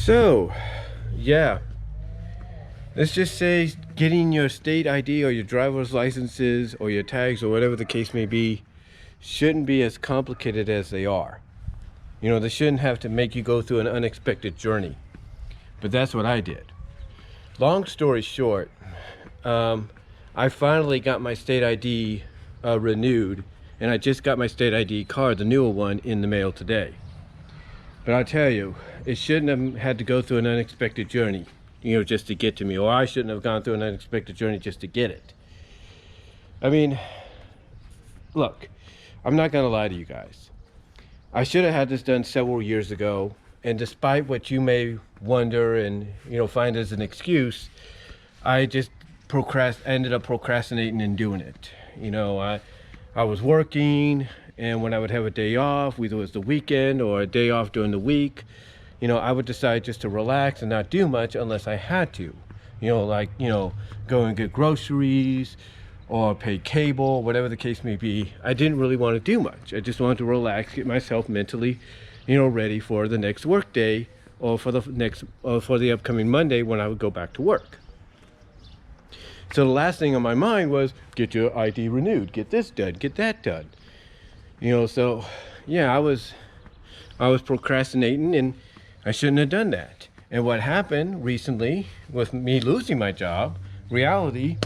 So, yeah, let's just say getting your state ID or your driver's licenses or your tags or whatever the case may be shouldn't be as complicated as they are. They shouldn't have to make you go through an unexpected journey. But that's what I did. Long story short, I finally got my state ID renewed, and I just got my state ID card, the newer one, in the mail today. But I tell you, it shouldn't have had to go through an unexpected journey, just to get to me, or I shouldn't have gone through an unexpected journey just to get it. I mean, look, I'm not gonna lie to you guys. I should have had this done several years ago, and despite what you may wonder and find as an excuse, I just ended up procrastinating and doing it. I was working, and when I would have a day off, whether it was the weekend or a day off during the week, I would decide just to relax and not do much unless I had to. Go and get groceries or pay cable, whatever the case may be. I didn't really want to do much. I just wanted to relax, get myself mentally, ready for the next work day or for the upcoming Monday when I would go back to work. So the last thing on my mind was get your ID renewed, get this done, get that done. So yeah, I was procrastinating, and I shouldn't have done that. And what happened recently with me losing my job, reality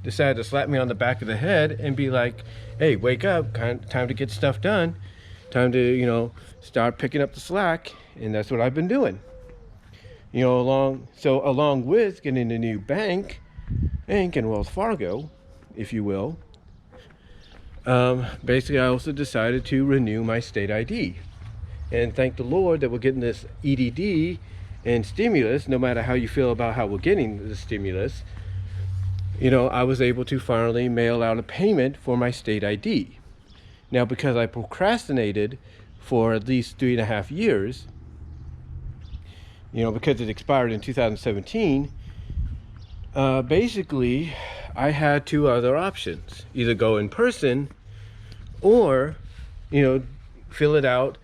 decided to slap me on the back of the head and be like, hey, wake up, time to get stuff done, time to start picking up the slack. And that's what I've been doing. Along with getting a new bank and Wells Fargo, if you will, basically I also decided to renew my state ID. And thank the Lord that we're getting this EDD and stimulus. No matter how you feel about how we're getting the stimulus, I was able to finally mail out a payment for my state ID. Now, because I procrastinated for at least 3.5 years, because it expired in 2017, basically I had two other options: either go in person or fill it out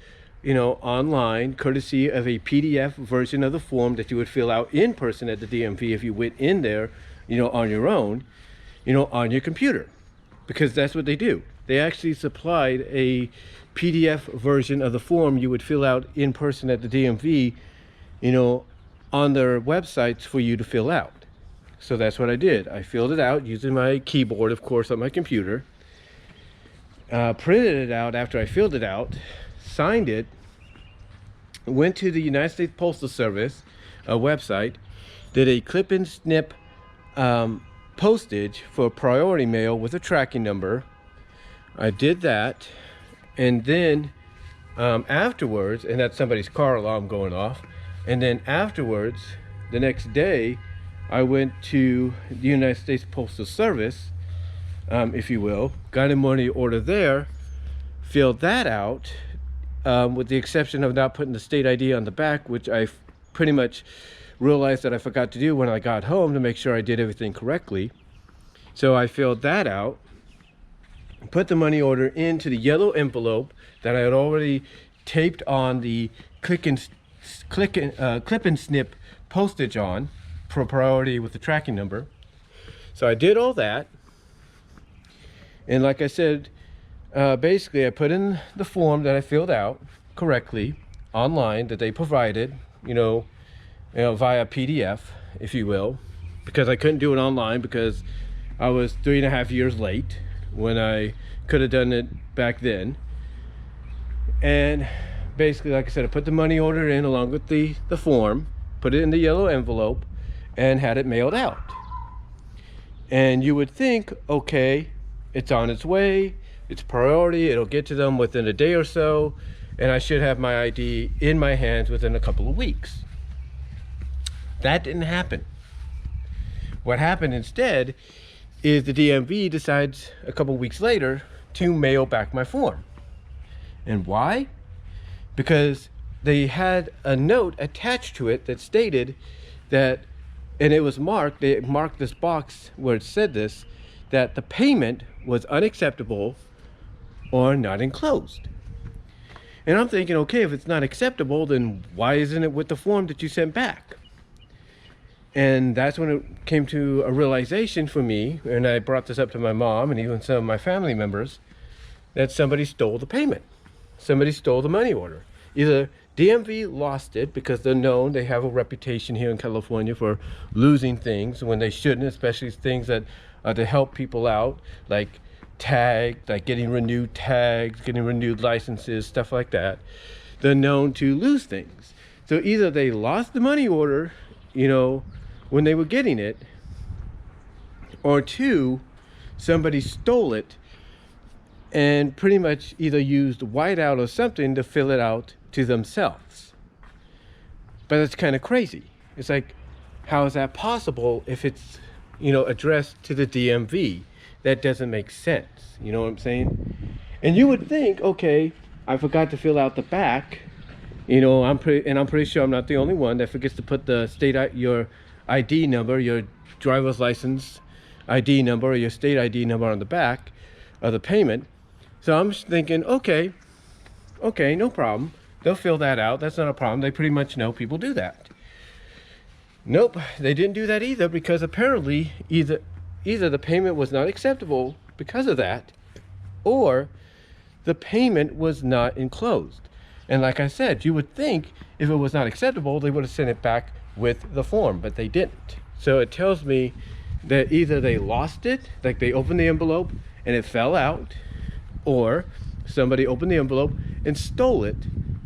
online, courtesy of a PDF version of the form that you would fill out in person at the DMV if you went in there on your own, on your computer, because that's what they do. They actually supplied a PDF version of the form you would fill out in person at the DMV on their websites for you to fill out. So that's what I did. I filled it out using my keyboard, of course, on my computer. Printed it out after I filled it out, signed it, went to the United States Postal Service website, did a clip and snip postage for priority mail with a tracking number. I did that, and then afterwards, and that's somebody's car alarm going off, and then afterwards, the next day, I went to the United States Postal Service, if you will, got a money order there, filled that out, with the exception of not putting the state ID on the back, which I pretty much realized that I forgot to do when I got home to make sure I did everything correctly. So I filled that out, put the money order into the yellow envelope that I had already taped on the clip and snip postage on for priority with the tracking number. So I did all that, and like I said, basically I put in the form that I filled out correctly online that they provided, via PDF, if you will, because I couldn't do it online because I was 3.5 years late when I could have done it back then. And basically, like I said, I put the money order in along with the form, put it in the yellow envelope, and had it mailed out. And you would think, okay, it's on its way, it's priority, it'll get to them within a day or so, and I should have my ID in my hands within a couple of weeks. That didn't happen. What happened instead is the DMV decides a couple weeks later to mail back my form. And why? Because they had a note attached to it that stated that, and it was marked, they marked this box where it said this, that the payment was unacceptable or not enclosed. And I'm thinking, okay, if it's not acceptable, then why isn't it with the form that you sent back? And that's when it came to a realization for me, and I brought this up to my mom and even some of my family members, that somebody stole the payment. Somebody stole the money order. Either DMV lost it because they're known, they have a reputation here in California for losing things when they shouldn't, especially things that are to help people out, like getting renewed tags, getting renewed licenses, stuff like that. They're known to lose things. So either they lost the money order, when they were getting it, or two, somebody stole it and pretty much either used whiteout or something to fill it out to themselves. But it's kind of crazy. It's like, how is that possible if it's, addressed to the DMV? That doesn't make sense. You know what I'm saying? And you would think, okay, I forgot to fill out the back. I'm pretty sure I'm not the only one that forgets to put the your ID number, your driver's license ID number, or your state ID number on the back of the payment. So I'm just thinking, okay, no problem. They'll fill that out. That's not a problem. They pretty much know people do that. Nope, they didn't do that either, because apparently either the payment was not acceptable because of that, or the payment was not enclosed. And like I said, you would think if it was not acceptable, they would have sent it back with the form, but they didn't. So it tells me that either they lost it, like they opened the envelope and it fell out, or somebody opened the envelope and stole it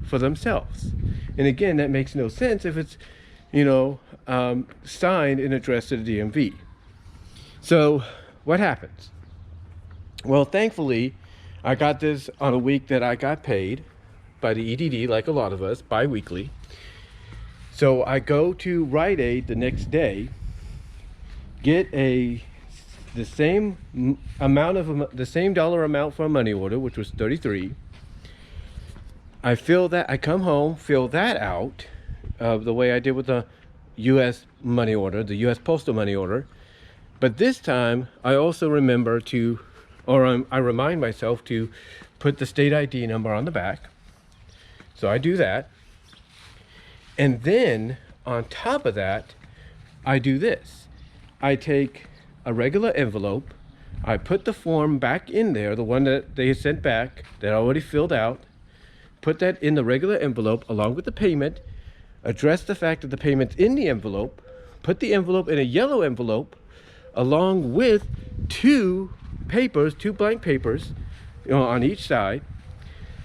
for themselves. And again, that makes no sense if it's, signed and addressed to the DMV. So what happens? Well, thankfully, I got this on a week that I got paid by the EDD, like a lot of us, bi-weekly. So I go to Rite Aid the next day, get the same dollar amount for a money order, which was $33. I come home, fill that out the way I did with the U.S. money order, the U.S. postal money order. But this time, I also remember I remind myself to put the state ID number on the back. So I do that. And then on top of that, I do this. I take a regular envelope, I put the form back in there, the one that they sent back, that I already filled out, put that in the regular envelope along with the payment, address the fact that the payment's in the envelope, put the envelope in a yellow envelope along with two blank papers, on each side.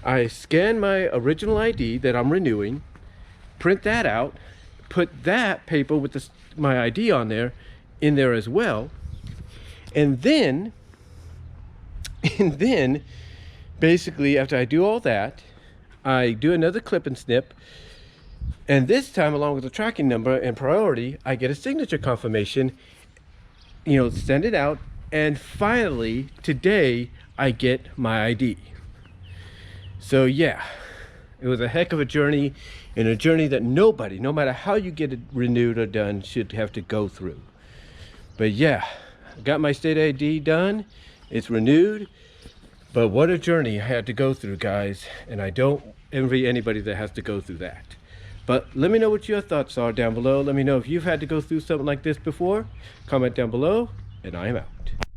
I scan my original ID that I'm renewing, print that out, put that paper with my ID on there in there as well, and then basically after I do all that, I do another clip and snip, and this time along with the tracking number and priority, I get a signature confirmation, send it out, and finally today I get my ID. So yeah, it was a heck of a journey, and a journey that nobody, no matter how you get it renewed or done, should have to go through. But yeah, I got my state ID done, it's renewed, but what a journey I had to go through, guys, and I don't envy anybody that has to go through that. But let me know what your thoughts are down below. Let me know if you've had to go through something like this before. Comment down below, and I am out.